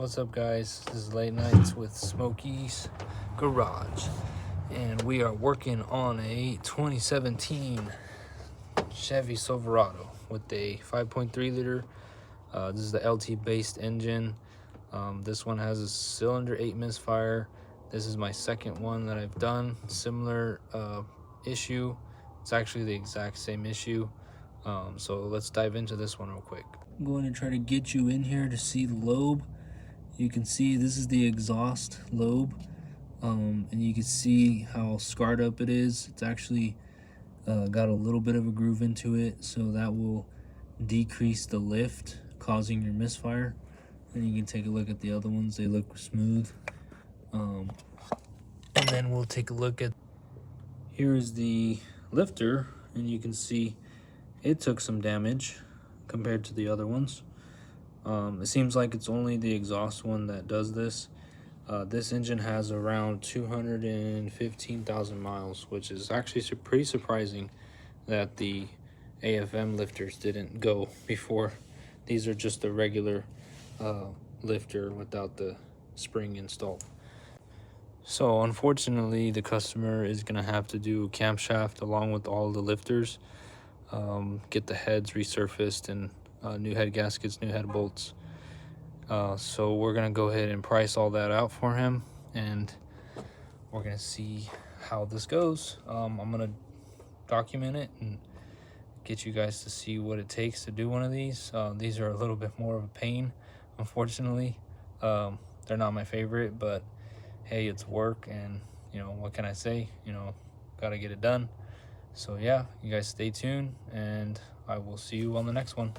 What's up, guys? This is Late Nights with Smokey's Garage, and we are working on a 2017 Chevy Silverado with a 5.3 liter. This is the LT based engine. This one has a cylinder 8 misfire. This is my second one that I've done. Similar issue. It's actually the exact same issue. So let's dive into this one real quick. I'm going to try to get you in here to see the lobe. You can see this is the exhaust lobe, and you can see how scarred up it is. It's actually got a little bit of a groove into it, so that will decrease the lift, causing your misfire. And you can take a look at the other ones. They look smooth. And then we'll take a look at, here is the lifter, and you can see it took some damage compared to the other ones. It seems like it's only the exhaust one that does this. This engine has around 215,000 miles, which is actually pretty surprising that the AFM lifters didn't go before. These are just a regular lifter without the spring installed. So unfortunately, the customer is going to have to do camshaft along with all the lifters, get the heads resurfaced and new head gaskets, new head bolts. So we're gonna go ahead and price all that out for him, and we're gonna see how this goes. I'm gonna document it and get you guys to see what it takes to do one of these. These are a little bit more of a pain, unfortunately. They're not my favorite, but hey, it's work, and you know, what can I say? You know, gotta get it done. So yeah, you guys stay tuned, and I will see you on the next one.